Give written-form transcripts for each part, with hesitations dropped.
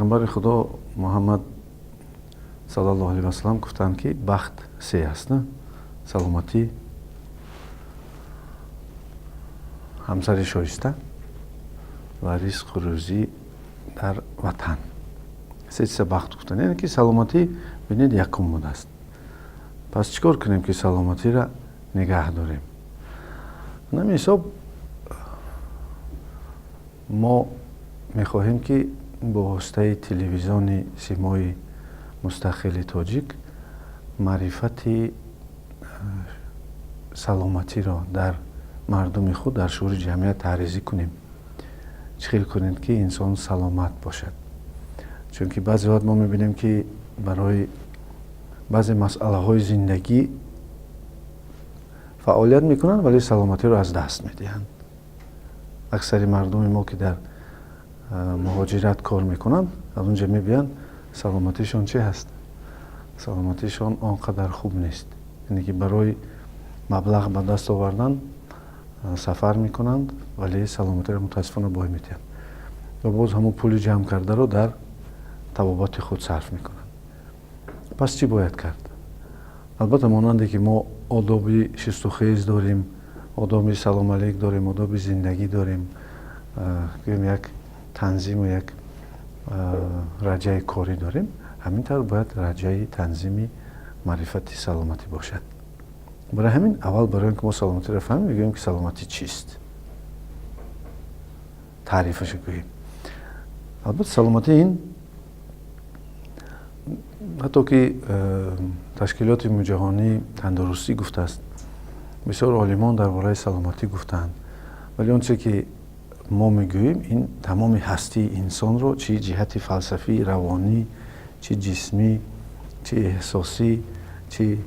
пайғамбари худо Муҳаммад саллаллоҳу алайҳи ва саллам гуфтанд ки бахт се аст, саломатӣ, ҳамсари шоиста ва ризқу рӯзӣ дар ватан. се чиза бахт гуфтанд, яъне ки саломатӣ бинед якум будааст. пас чӣ кор кунем ки саломатиро нигаҳ дорем? ҳамин ҳисоб мо мехоҳем ки бо воситаи телевизиони симои мустақили тоҷик маърифати саломатиро дар мардуми худ дар шуури ҷамъият таъризӣ кунем. чӣ хел кунем ки инсон саломат бошад. чунки баъзе вақт мо мебинем ки барои баъзе масъалаҳои зиндагӣ фаъолият мекунанд, вале саломатиро аз даст медиҳанд. аксари мардуми мо ки дар муҳоҷират кор мекунанд, аз он ҷо мебиянд саломатишон чӣ ҳаст? саломатишон он қадар хуб нест. яъне ки барои маблағ ба даст овардан сафар мекунанд, вале саломатиро мутаассифона бой метиҳанд. ва боз ҳамон пули ҷамъ кардаро дар табобати худ сарф мекунанд. пас чӣ бояд кард? албатта монанде ки мо одоби шистухез дорем, одоби салом алейк дорем, одоби зиндагӣ дорем, гӯем як танзиму як раҷаи корӣ дорем, ҳамин тавр бояд раҷаи танзими маърифати саломатӣ бошад. барои ҳамин аввал барои он ки мо саломатиро фаҳмем, мегӯем ки саломатӣ чист, таърифашо гӯем. албатта саломатӣ ин ҳатто ки ташкилоти умумиҷаҳонии тандурустӣ гуфтааст, бисёр олимон дар бораи саломатӣ гуфтаанд, вале он чизе ки мо мегӯем ин тамоми ҳастии инсонро чӣ ҷиҳати фалсафӣ, равонӣ, чӣ ҷисмӣ, чӣ эҳсосӣ, чӣ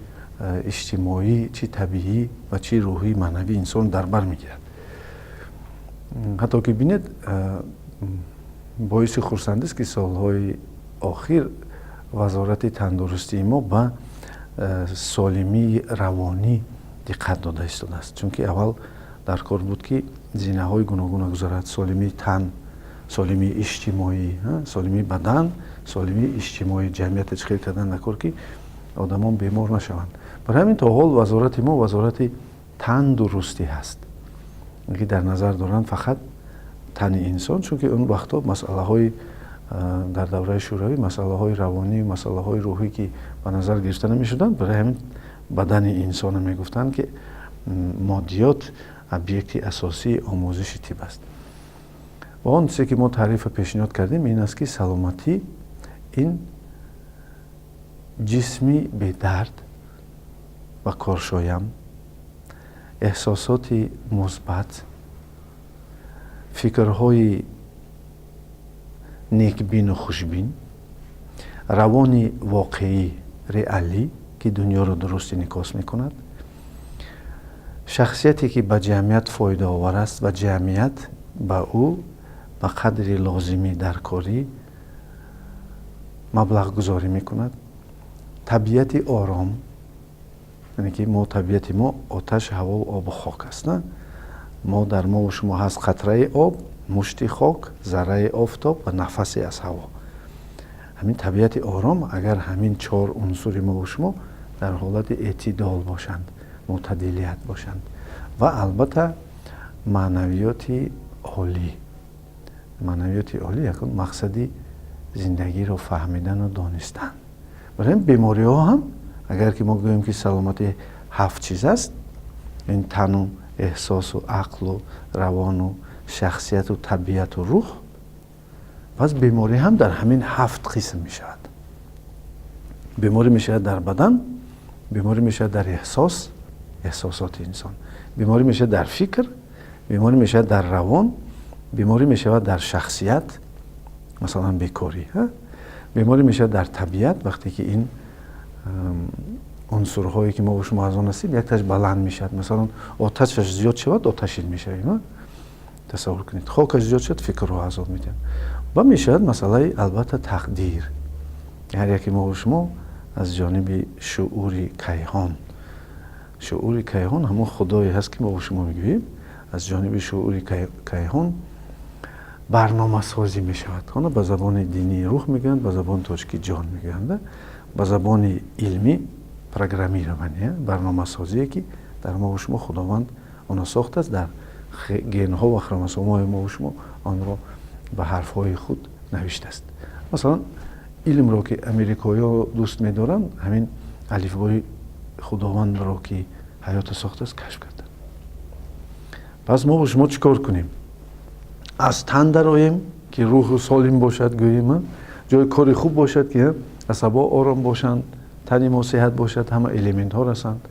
иҷтимоӣ, чӣ табиӣ ва чӣ рӯҳӣ, маънавӣ инсон дар бар мегирад. ҳатто ки бинед боиси хурсандист ки солҳои охир вазорати тандурустии мо ба солимии равонӣ диққат дода истодааст. чунки аввал дар кор буд ки зинаҳои гуногуна гузарад, солимии тан, солимии иҷтимоӣ, солимии бадан, солимии иҷтимоӣ, ҷамъиятро чӣ хел кардан дар кор ки одамон бемор нашаванд. барои ҳамин то ҳол вазорати мо вазорати тандурустӣ ҳаст, ки дар назар доранд фақат тани инсон, чунки он вақтҳо масъалаҳои дар давраи шӯравӣ, масъалаҳои равонӣ, масъалаҳои рӯҳӣ ки ба назар гирифта намешуданд, барои ҳамин бадани инсона мегуфтанд ки моддиёт объекти асосии омӯзиши тиб аст. ва он чизе ки мо таърифа пешниҳод кардем ин аст ки саломатӣ ин ҷисми бедард ва коршоям, эҳсосоти мусбат, фикрҳои некбину хушбин, равони воқеӣ, реалӣ ки дунёро дуруст инъикос мекунад, шахсияте ки ба ҷамъият фоидаовар аст ва ҷамъият ба ӯ ба қадри лозимӣ дар корӣ маблағгузорӣ мекунад, табиати ором, яъне ки мо табиати мо оташ, ҳаво, обу хок аст. мо дар мову шумо ҳаст қатраи об, мушти хок, зарраи офтоб ва нафасе аз ҳаво. ҳамин табиати ором, агар ҳамин чор унсури мову шумо дар ҳолати эътидол бошанд, мӯътадилият бошанд ва албатта маънавиёти олӣ. маънавиёти олӣ якун мақсади зиндагиро фаҳмидану донистан. барои ин бемориҳо ҳам агар ки мо гӯем ки саломатӣ 7 чиз аст, ин тану, эҳсосу, ақлу, равону, шахсияту, табиату, рӯҳ, пас беморӣ ҳам дар ҳамин 7 қисм мешавад. беморӣ мешавад дар бадан, беморӣ мешавад дар эҳсос, эҳсосоти инсон, беморӣ мешавад дар фикр, беморӣ мешавад дар равон, беморӣ мешавад дар шахсият, масалан бекорӣ, беморӣ мешавад дар табиат, вақте ки ин унсурҳое ки мо ва шумо аз он ҳастем якташ баланд мешавад. масалан оташаш зиёд шавад, оташин мешавем. тасаввур кунед, хокаш зиёд шавад, фикрҳо азод медиҳад. ва мешавад масъалаи албатта тақдир. ҳар яке мо ва шумо аз ҷониби шуъури кайҳон, шуъури кайҳон ҳамон худое ҳаст ки мо ва шумо мегӯем, аз ҷониби шуъури кайҳон برنامه سازی می شود. خانه به زبان دینی روح میگن، به زبان تاجیکی جان میگن، به زبان علمی پروگرامیرованیه، برنامه سازی که در ما و شما خداوند آن ساخته است، در گن ها و خروموسوم های ما و شما آن را به حرف های خود نوشته است. مثلا علم را که امریکایی ها دوست می‌دارن، همین الفبای خداوند را که حیات ساخته است کشف کردن. پس ما با شما چیکار کنیم؟ از تن درآییم که روح سالم باشد، گوییم جای کاری خوب باشد که عصبا آرام باشند، تن ما صحت باشد، همه الیمنت ها رسند،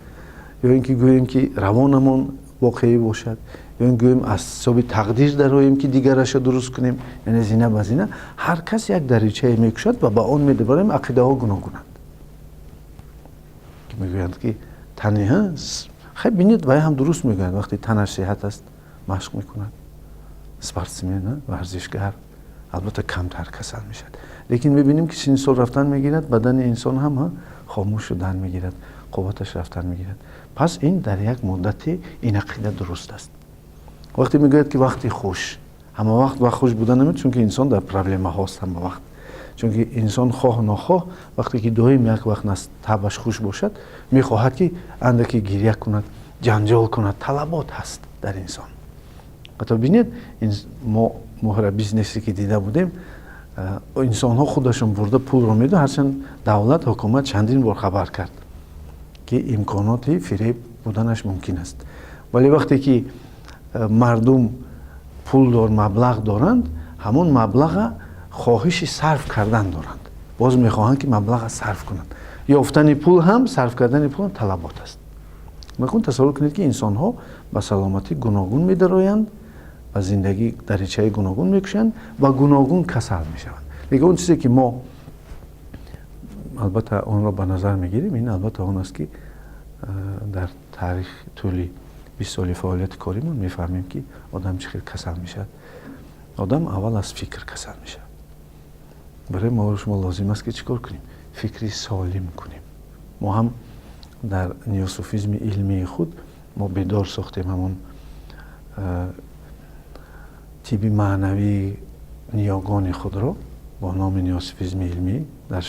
یا اینکه گوییم که روانمون واقعی باشد، یا این گوییم از حساب تقدیر درآییم که دیگرش درست کنیم، یعنی زینه به زینه. هر کس یک دریچه میکشد و به آن می‌دوریم. عقیده ها گوناگونند که میگویند که تنی هست، خیلی بینید و هم درست میگویند وقتی تنش صحت است مشق میکند، اسپورتسمن ورزشگر البته کمتر کسل میشد. لیکن میبینیم که سن سال رفتن میگیرد، بدن انسان هم خاموش شدن میگیرد، قوتش رفتن میگیرد. پس این در یک مدتی این عقیده درست است. وقتی میگوید که وقتی خوش، همه وقت خوش بودن نمیتونه، چون که انسان در پرابلم هاست همه وقت. چون که انسان خواه نخواه وقتی که دائم یک وقت نست طبعش خوش باشد، میخواهد که اندکی گریه کند، جنجال کند، طلبات هست در انسان. حتی بینید ما مهر بیزنسی که دیده بودیم، انسان ها خودشون برده پول رو میده، هرچند دولت حکومت چندین بار خبر کرد که امکاناتی فریب بودنش ممکن است. ولی وقتی که مردم پول دار مبلغ دارند، همون مبلغ خواهش صرف کردن دارند، باز میخواهند که مبلغ صرف کنند. یافتن پول هم صرف کردن پول هم طلبات است. میخوان تصور کنید که انسان ها به سلامتی گوناگون می‌درآیند و زندگی دریچه گوناگون میکشند و گوناگون کسل میشوند. دیگه اون چیزی که ما البته اون را به نظر میگیریم، این البته اون است که در تاریخ طولی 20 سال فعالیت کاریمون میفهمیم که آدم چقدر کسل میشد. آدم اول از فکر کسل میشه. برای ما شما لازم است که چیکار کنیم؟ فکری سالم کنیم. ما هم در نیوسوفیزم علمی خود ما بیدار ساختیم همون تیبی معنوی نیاگان خود را با نام نیوسوفیزم علمی در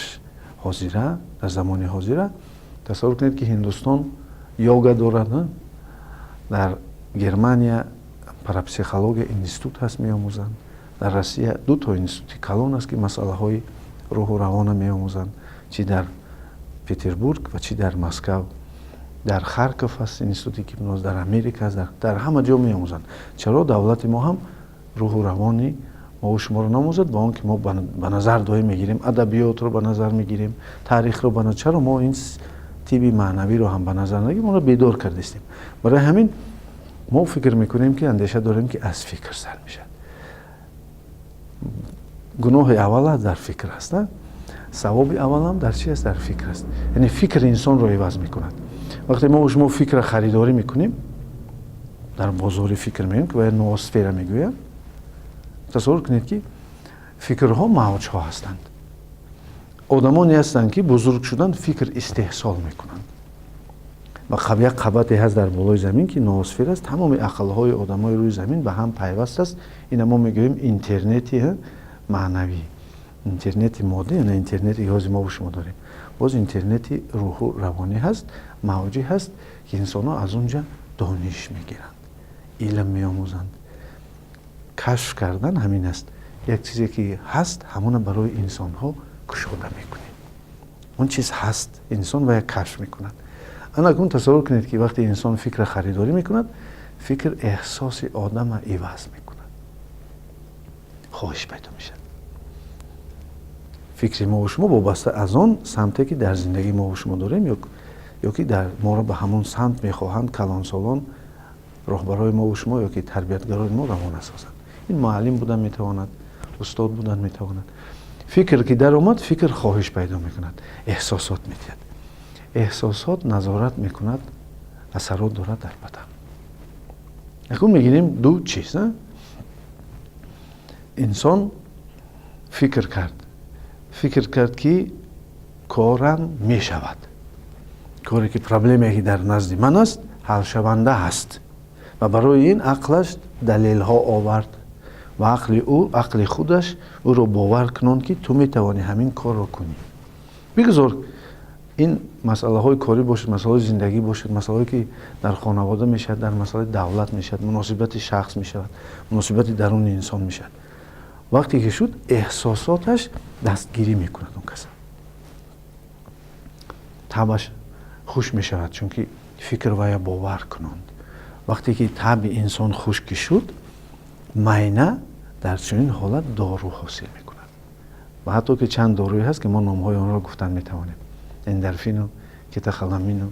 حاضره، در زمان حاضره. تصور کنید که هندوستان یوگا دارد، در گرمانیا پاراپسیخولوژی اینستیتوت هست میآموزند، در روسیه 2 تا اینستیتوت کلان است که مسئله های روح و روان میآموزند، چی در پتربورگ و چی در مسکو، در خارکوف هست اینستیتوتی که در امریکا است، در همه جا میآموزند. چرا دولت ما هم روح و روانی ما و شما رو نموزد؟ با اون که ما به نظر دائم میگیریم، ادبیات رو به نظر میگیریم، تاریخ رو به نظر، چرا ما این تیبی معنوی رو هم به نظر نگیریم؟ ما رو بیدار کردیم. برای همین ما فکر میکنیم که اندیشه داریم که از فکر سر میشه. گناه اول در فکر است، ثواب اول هم در چی است؟ در فکر است. یعنی فکر انسان رو عوض میکند. وقتی ما و شما فکر خریداری میکنیم، در بازار فکر میگیم که باید نوسفیر میگویم، تصور کنید که فکرها موج ها هستند. آدمانی هستند که بزرگ شدن فکر استحصال میکنند و یک قبطی هست در بالای زمین که نوسفیر است. تمام عقلهای آدمای روی زمین به هم پیوست است. این ما میگوییم اینترنتی معنوی، اینترنت مادی، یعنی اینترنتی که ما و شما داریم. باز اینترنتی روح و روانی هست، موجی هست که انسان ها از اونجا دانش میگیرند، علم میآموزند. کشف کردن همین است. یک چیزی که هست همون برای انسان ها گشوده میکنیم. اون چیز هست، انسان باید کشف میکند. اکنون تصور کنید که وقتی انسان فکر خریداری میکند، فکر احساس آدم عوض میکند، خواهش پیدا میشه. فکر ما و شما وابسته از آن سمتی که در زندگی ما و شما داریم یا که در ما را به همون سمت میخواهند کلانسالان، راهبرای ما و شما یا که تربیتگرای ما روانه سازند. این معلم بودن میتواند، استاد بودن میتواند. فکر که در اومد، فکر خواهش پیدا میکند، احساسات میدهد. احساسات نظارت میکند، اثرات دارد در بدن. اکنون میگیریم 2 چیز. انسان فکر کرد که کارم میشود، کاری که پرابلمی که در نزد من است حل شونده هست و برای این عقلش دلیل ها آورد. و عقل خودش او رو باور کنند که تو میتوانی همین کار رو کنی. بگذار این مسئله های کاری باشد، مسئله زندگی باشد، مسئله که در خانواده میشد، در مسئله دولت میشد، مناسبت شخص میشود، مناسبت درون انسان میشد. وقتی که شد احساساتش دستگیری میکند اون کس. طبعش خوش میشود چون که فکر و باور کنند. وقتی که طبع انسان خشک شد، معینه در چنین حالت دارو حاصل میکند. و حتی که چند دارویی هست که ما نامهای آن را گفتن میتوانیم. اندرفین و کتاخلامین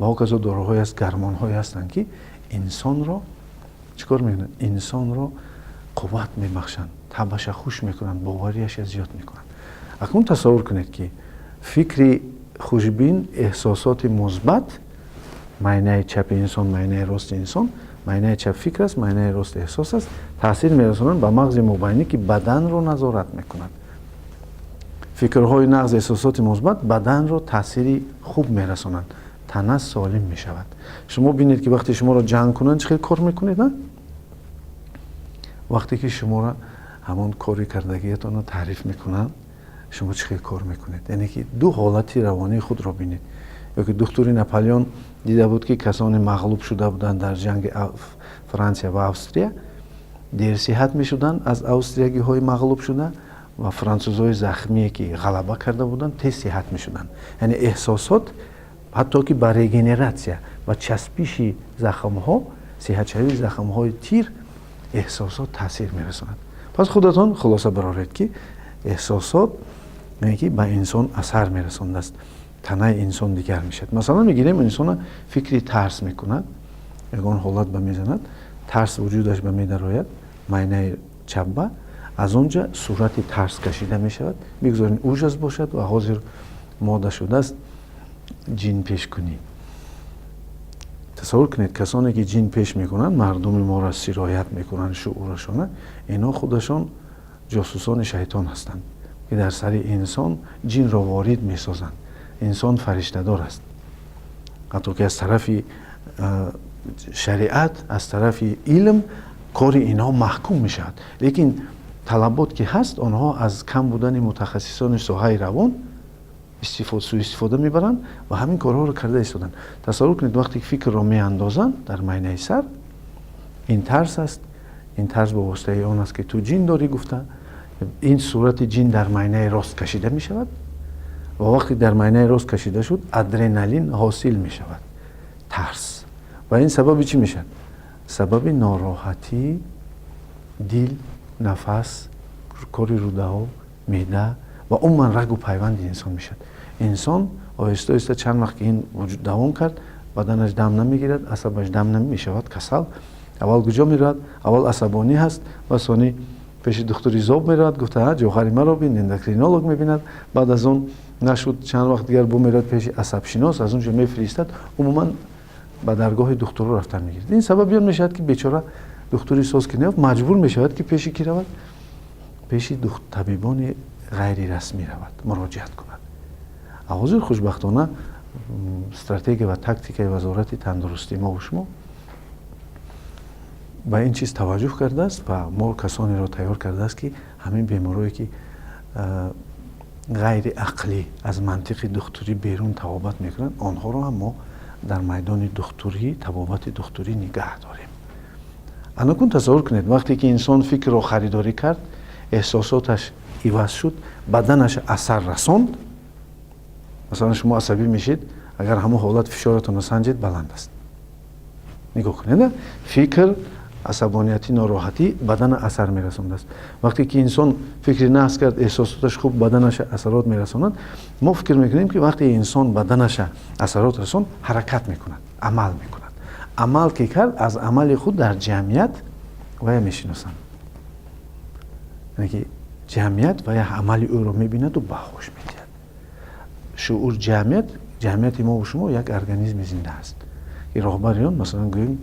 و هاکذا داروهای هست، گرمانهایی هستند که انسان را چیکار میکنند؟ انسان را قوت میبخشند، طبعش خوش میکنند، باوریش زیاد میکنند. اکنون تصور کنید که فکری خوشبین، احساسات مثبت، معینه چپ انسان، معینه راست انسان، معینه چپ فکر است، معینه راست احساس است، تاثیر میرسانند به مغز مبینی که بدن را نظارت میکنند. فکرهای نقض احساسات مثبت بدن را تأثیری خوب میرسانند، تنه سالم میشود. شما بینید که وقتی شما را جنگ کنند چه کار میکنید؟ نه؟ وقتی که شما را همان کاری کردگیتان را تعریف میکنند شما چه کار میکنید؟ یعنی که دو حالتی روانی خود را بینید. یا که دکتر ناپلیون دیده بود که کسانی مغلوب شده بودند در جنگ فرانسه و استریا دیر صحت میشدند از استریایی های مغلوب شده و فرانسوزهای زخمی که غلبه کرده بودند تیز صحت میشدند. یعنی احساسات حتی که برای ریگنراسیون و چسبیش زخم ها، صحت شوی زخم های تیر، احساسات تاثیر میرساند. پس خودتان خلاصه برارید که احساسات یعنی که به انسان اثر میرساند است، تنه انسان دیگر میشد. مثلا میگیریم انسان فکری ترس میکند، یگان حالت به میزند، ترس وجودش به میدراید، معینه چبه از اونجا صورت ترس کشیده میشود. بگذارین اوجاز باشد و حاضر ماده شده است جین پیش کنی. تصور کنید کسانی که جین پیش میکنند مردم ما را سرایت میکنند، شعورشان، اینا خودشان جاسوسان شیطان هستند که در سر انسان جین را وارد میسازند. انسان فرشته دار است. حتی که از طرف شریعت، از طرف علم کار اینا محکوم میشود. لیکن طلبات که هست آنها از کم بودن متخصصان ساحه روان سوء استفاده میبرند و همین کارها رو کرده ایستادن. تصور کنید وقتی فکر را میاندازند در معینه سر، این ترس است، این ترس به واسطه آن است که تو جین داری گفته، این صورت جین در معینه راست کشیده می شود و وقتی در معینه راست کشیده شد ادرنالین حاصل می شود، ترس. و این سبب چی میشد؟ سبب ناراحتی دل، نفس، کاری روده ها، معده و عموما رگ و پیوند انسان میشد. انسان آهسته آهسته چند وقت که این وجود دوام کرد بدنش دم نمیگیرد، عصبش دم نمیشود، کسل. اول کجا میرود؟ اول عصبانی هست و ثانی پیش دکتر زاب میرود، گفته ها جوهری مرا بین، اندوکرینولوگ میبیند. بعد از اون نشد چند وقت دیگر بو میرود پیش عصب شناس، از اونجا میفرستد، عموما به درگاه دکتر رفتن میگیرد. این سبب بیان میشود که بیچاره دکتری ساز که نیافت مجبور میشود که پیش کی رود؟ پیش طبیبان غیر رسمی رود، مراجعت کند. حاضر خوشبختانه استراتژی و تاکتیک وزارت تندرستی ما و شما به این چیز توجه کرده است و ما کسانی را تیار کرده است که همین بیمارایی که غیر عقلی از منطق دکتری بیرون طبابت میکنند آنها را هم ما در میدان دکتری طبابت دکتری نگه داریم. الان تصور کنید وقتی که انسان فکر را خریداری کرد، احساساتش عوض شد، بدنش اثر رساند. مثلا شما عصبی میشید، اگر همه حالت فشارتون رو سنجید بلند است. نگاه کنید، فکر، عصبانیتی، ناراحتی بدن اثر میرساند است. وقتی که انسان فکر نقص کرد، احساساتش خوب، بدنش اثرات میرساند. ما فکر میکنیم که وقتی انسان بدنش اثرات رساند، حرکت میکند، عمل میکند. عمل که کرد از عمل خود در جمعیت و میشناسند. یعنی که جمعیت و عمل او رو میبیند و بهوش میدهد. شعور جمعیت ما و شما یک ارگانیسم زنده است. که راهبریان مثلا گوییم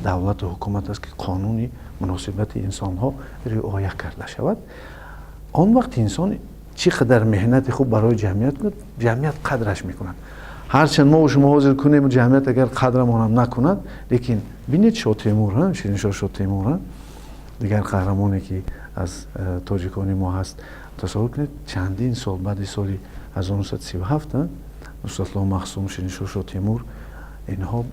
دولت و حکومت است که قانونی مناسبت انسان ها رعایت کرده شود. آن وقت انسان چقدر مهنت خوب برای جمعیت کنند، جمعیت قدرش میکنند. هرچند ما و شما حاضر کنیم جمعیت اگر قدرمان هم نکند، لیکن بینید شاه تیمور، شیرین شاه تیمور، دیگر قهرمانی که از تاجیکان ما هست. تصور کنید چندین سال بعد سال 1937 نصرتالله مخزوم، شاه تیمور، اینها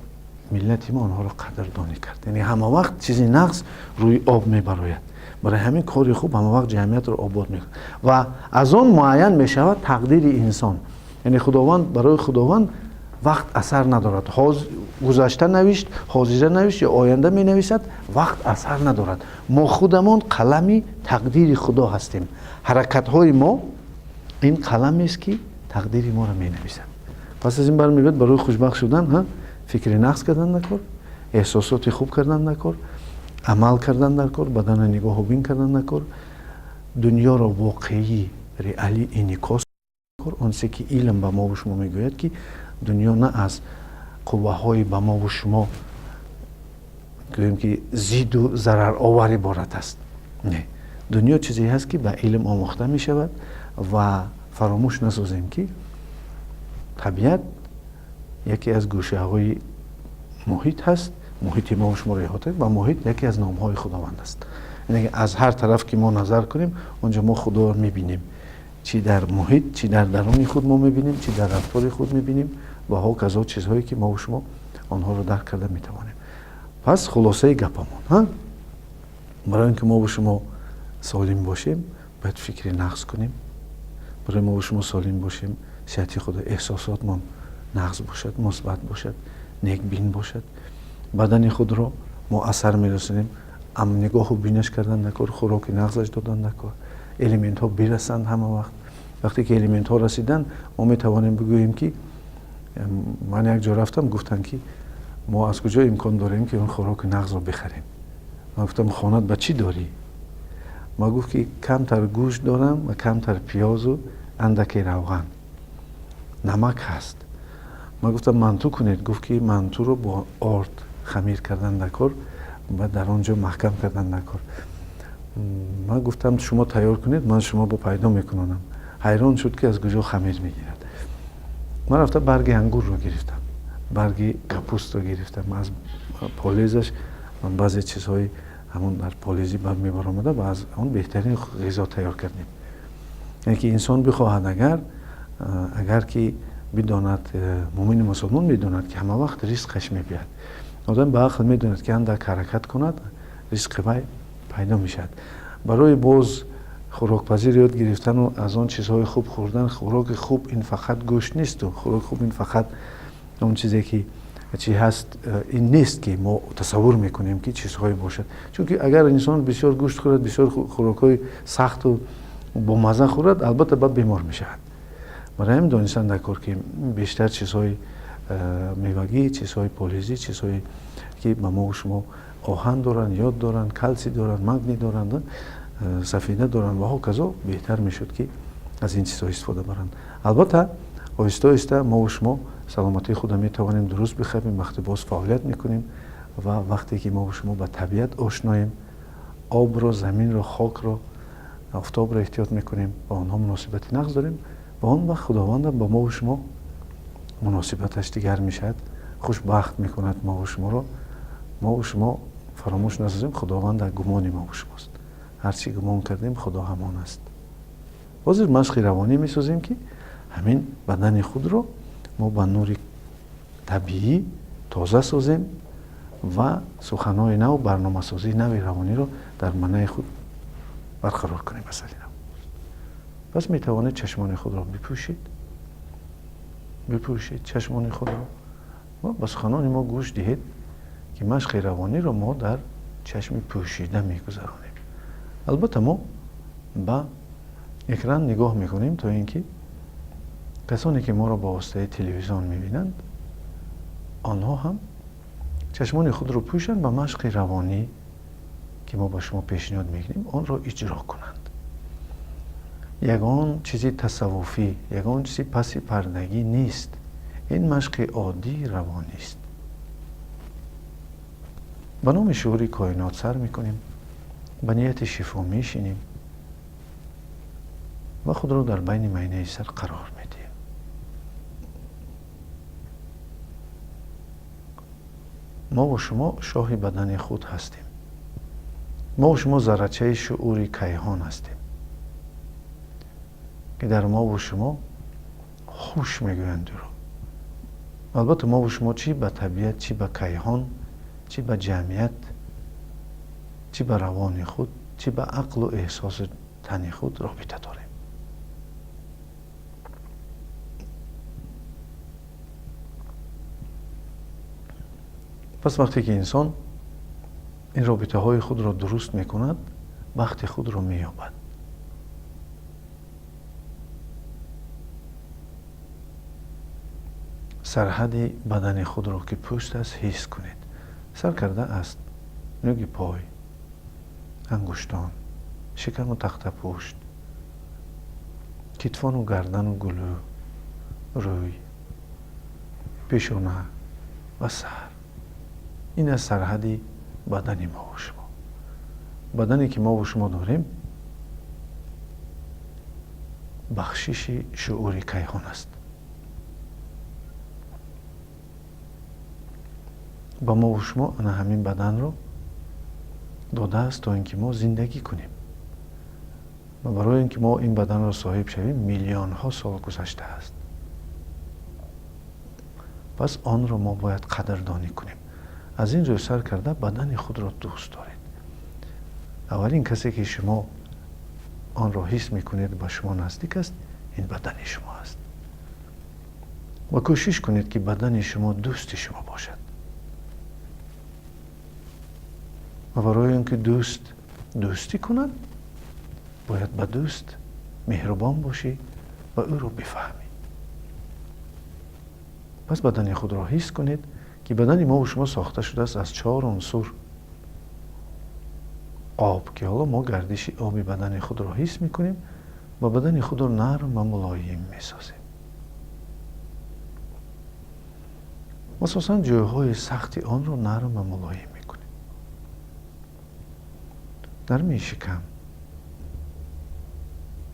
ملت ما آنها را قدردانی کرد. یعنی همه وقت چیزی نقص روی آب میبراید. برای همین کاری خوب همه وقت جمعیت را آباد میکنه و از آن معین میشود تقدیر انسان. یعنی خداوند، برای خداوند وقت اثر ندارد. گذشته نوشت، حاضر نوشت یا آینده می نویسد، وقت اثر ندارد. ما خودمان قلمی تقدیر خدا هستیم. حرکت های ما این قلمی است که تقدیر ما را می نویسد. پس از این برمیاد برای خوشبخت شدن فکر نقص کردن نکن، احساسات خوب کردن نکن، عمل کردن نکن، بدن نگاه و بین کردن نکن، دنیا را واقعی ریالی انعکاس کن. آنچه که علم به ما و شما میگوید که دنیا نه از قوه‌های به ما و شما گوییم که ضد و ضرر آور عبارت است. نه، دنیا چیزی هست که به علم آموخته می شود و فراموش نسازیم که طبیعت یکی از گوشه های محیط هست. محیط ما و شما را احاطه و محیط یکی از نام های خداوند است. یعنی از هر طرف که ما نظر کنیم اونجا ما خدا را می بینیم. چی در محیط، چی در درون خود ما می بینیم، چی در رفتار خود می بینیم و ها کذا چیزهایی که ما و شما آنها رو درک کرده می توانیم. پس خلاصه گپمون، برای اینکه ما و شما سالم باشیم باید فکر نقص کنیم. برای ما و شما سالم باشیم صحت خود، احساساتمون نقص باشد، مثبت باشد، نیک بین باشد. بدن خود رو ما اثر میرسونیم، نگاه و بینش کردن نکن، خوراک نقصش دادن نکن، الیمنت ها برسند همه وقت. وقتی که الیمنت ها رسیدن ما می توانیم بگوییم که من یک جا رفتم گفتن که ما از کجا امکان داریم که اون خوراک نقص رو بخریم. من گفتم خانت با چی داری؟ ما گفت که کمتر گوشت دارم و کمتر پیاز و اندکی روغن، نمک هست. ما گفتم منتو کنید. گفت که منتو رو با آرد خمیر کردن نکن و در آنجا محکم کردن نکن. من گفتم شما تیار کنید، من شما با پیدا میکنم. حیران شد که از کجا خمیر میگیرد. من رفتم برگ انگور رو گرفتم، برگ کپوست رو گرفتم، از پالیزش من بعضی چیزهای همون در پالیزی برمی برآمده و از اون بهترین غذا تیار کردیم. یعنی که انسان بخواهد اگر که بداند، مومن مسلمان میداند که همه وقت رزقش میبیاد، آدم به عقل میداند که اندک حرکت کند رزق وی پیدا میشد. برای باز خوراک پذیر یاد گرفتن و از آن چیزهای خوب خوردن. خوراک خوب این فقط گوشت نیست و خوراک خوب این فقط اون چیزی که چی هست این نیست که ما تصور میکنیم که چیزهایی باشد. چون که اگر انسان بسیار گوشت خورد، بسیار خوراکای سخت و با مزه خورد، البته بعد بیمار میشود. برای همین دانستن دکار که بیشتر چیزهای میوگی، چیزهای پالیزی، چیزهایی که به ما و شما آهن دارن، یود دارن، کلسی دارن، مگنی دارن، سفینه دارن و ها کذا، بهتر میشد که از این چیزها استفاده برن. البته آهسته آهسته ما و شما سلامتی خود می توانیم درست بخوابیم وقتی باز فعالیت میکنیم و وقتی که ما و شما با طبیعت آشناییم، آب رو، زمین رو، خاک رو، آفتاب رو احتیاط میکنیم و آنها مناسبت نقص داریم و آن وقت خداوند با ما و شما مناسبتش دیگر میشد، خوشبخت میکند ما و شما رو. ما و شما فراموش نسازیم خداوند در گمان ما و شماست. هرچی گمان کردیم خدا همان است. بازی مشق روانی میسازیم که همین بدن خود رو ما با نور طبیعی تازه سازیم و سخنهای نو، برنامه سازی نوی روانی رو در منع خود برقرار کنیم. مثلا پس می توانید چشمان خود را بپوشید چشمان خود را و به سخنان ما گوش دهید که مشق روانی را ما در چشم پوشیده میگذرانیم. البته ما با اکران نگاه میکنیم تا اینکه کسانی که ما را با واسطه تلویزیون میبینند آنها هم چشمان خود را پوشند و مشق روانی که ما با شما پیشنهاد میکنیم آن را اجرا کنند. یگان چیزی تصوفی، یگان چیزی پسی پردگی نیست. این مشق عادی روانی است. به نام شعور کائنات سر میکنیم، به نیت شفا میشینیم و خود را در بین معینه سر قرار میدیم. ما و شما شاه بدن خود هستیم. ما و شما ذره‌چه شعور کیهان هستیم که در ما و شما هوش میگویند رو. البته ما و شما چی به طبیعت، چی به کیهان، چی به جمعیت، چی به روان خود، چی به عقل و احساس تن خود رابطه داریم. پس وقتی که انسان این رابطه های خود را درست میکند، وقت خود را مییابد. سرحد بدن خود را که پشت است حس کنید. سر کرده است، نوک پای، انگشتان، شکم و تخته پشت، کتفان و گردن و گلو، روی، پیشانه و سر. این از سرحد بدن ما و شما. بدنی که ما و شما داریم بخشش شعور کیهان است. با ما و شما همین بدن رو داده است تا اینکه ما زندگی کنیم. و برای اینکه ما این بدن را صاحب شویم میلیون ها سال گذشته است. پس آن را ما باید قدردانی کنیم. از این رو سر کرده بدن خود را دوست دارید. اولین کسی که شما آن را حس میکنید با شما نزدیک است، این بدن شما است. و کوشش کنید که بدن شما دوست شما باشد. و برای اینکه دوستی کند، باید به دوست مهربان باشی و او رو بفهمی. پس بدن خود را حس کنید که بدن ما و شما ساخته شده است از 4 عنصر آب، که حالا ما گردش آب بدن خود را حس میکنیم و بدن خود را نرم و ملایم میسازیم. اساساً جایهای سخت آن را نرم و ملایم میکنیم. نرمی شکم،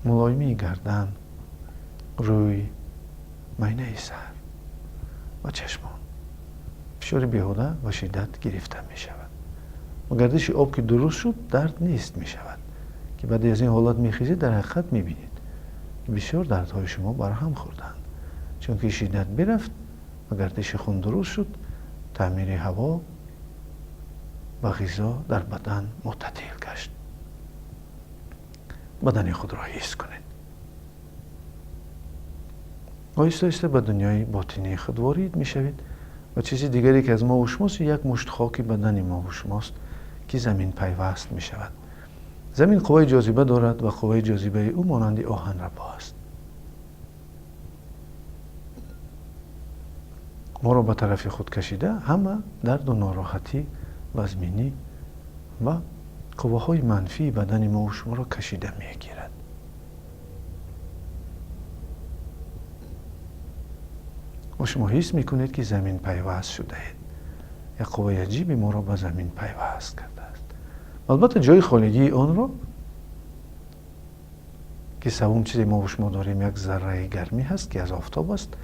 ملایمی گردن، روی، مینه سر و چشمان. فشار بیهوده و شدت گرفته می شود. و گردش آب که درست شد درد نیست می شود که بعد از این حالت می خیزید. در حقیقت می بینید بسیار دردهای شما برهم خوردند، چون که شدت برفت و گردش خون درست شد. تعمیر هوا و غذا در بدن معتدل گشت. بدن خود را حس کنید. آهسته آهسته به دنیای باطنی خود وارد می شوید و چیزی دیگری که از ما و شماست، یک مشت خاک بدن ما و شماست که زمین پیوست می شود. زمین قوه جاذبه دارد و قوه جاذبه او مانند آهن ربا است. ما را به طرف خود کشیده همه درد و ناراحتی وزمینی و قوه های منفی بدن ما و شما را کشیده می گیرد. و شما حس می کنید که زمین پیوست شده اید. یک قوه عجیبی ما را به زمین پیوست کرده است. البته جای خالگی آن را که سوم چیزی ما و شما داریم یک ذره گرمی هست که از آفتاب است.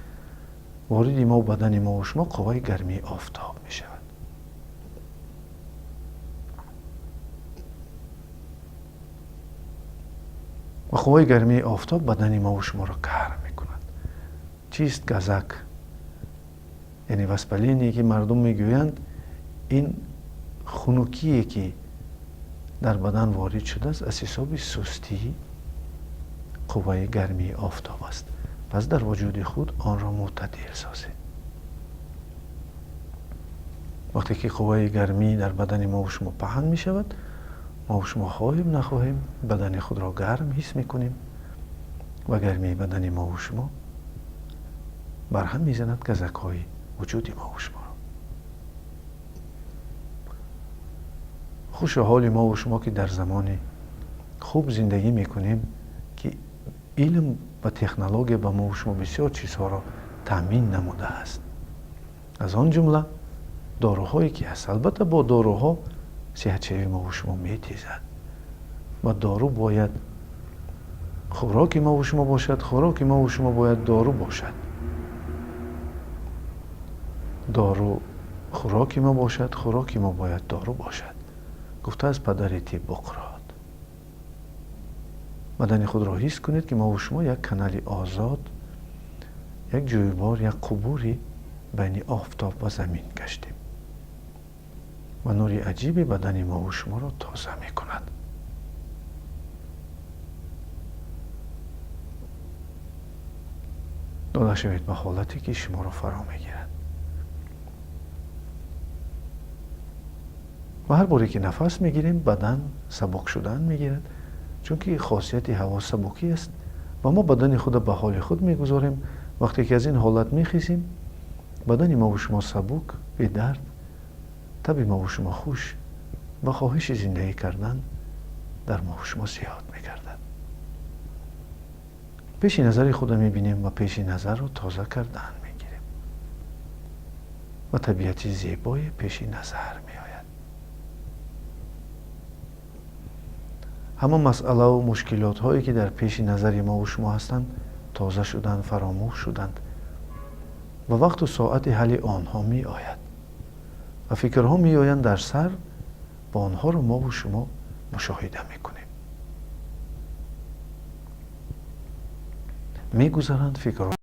وارد ما و بدن ما و شما قوه گرمی آفتاب می شود. و قوه گرمی آفتاب بدن ما و شما را گرم می کند. چیست گزک؟ یعنی وسپلینی که مردم میگویند این خنکیه که در بدن وارد شده است از حساب سستی قوه گرمی آفتاب است. پس در وجود خود آن را معتدل سازید. وقتی که قوه گرمی در بدن ما و شما پهن می شود، ما و شما خواهیم نخواهیم بدن خود را گرم حس می کنیم و گرمی بدن ما و شما برهم می زند گزک های وجود ما و شما را. خوش حال ما و شما که در زمان خوب زندگی می کنیم که علم و تکنولوژی به ما و شما بسیار چیزها را تامین نموده است. از آن جمله داروهایی که هست. البته با داروها صحت‌یابی ما و شما میتیزد و دارو باید خوراک ما و شما باشد، خوراک ما و شما باید دارو باشد. دارو خوراک ما باشد، خوراک ما باید دارو باشد. گفته از پدرتی بقراد. بدن خود را حس کنید که ما و شما یک کانال آزاد، یک جویبار، یک قبوری بین آفتاب و زمین گشتیم و نوری عجیبی بدن ما و شما را تازه می کند. داده شوید به حالتی که شما را فرا می گیرد. و هر باری که نفس می گیریم بدن سبک شدن می گیرد، چون که خاصیت هوا سبکی است و ما بدن خود به حال خود می گذاریم. وقتی که از این حالت می خیزیم بدن ما و شما سبک، بی درد، طب ما و شما خوش و خواهش زندگی کردن در ما و شما زیاد می گردد. پیش نظر خود می بینیم و پیش نظر رو تازه کردن می گیریم و طبیعت زیبای پیش نظر می آید. همه مسئله و مشکلات هایی که در پیش نظر ما و شما هستند تازه شدند، فراموش شدند و وقت و ساعت حل آنها می آید و فکرها می آیند در سر و آنها رو ما و شما مشاهده می کنیم. می گذرند فکرها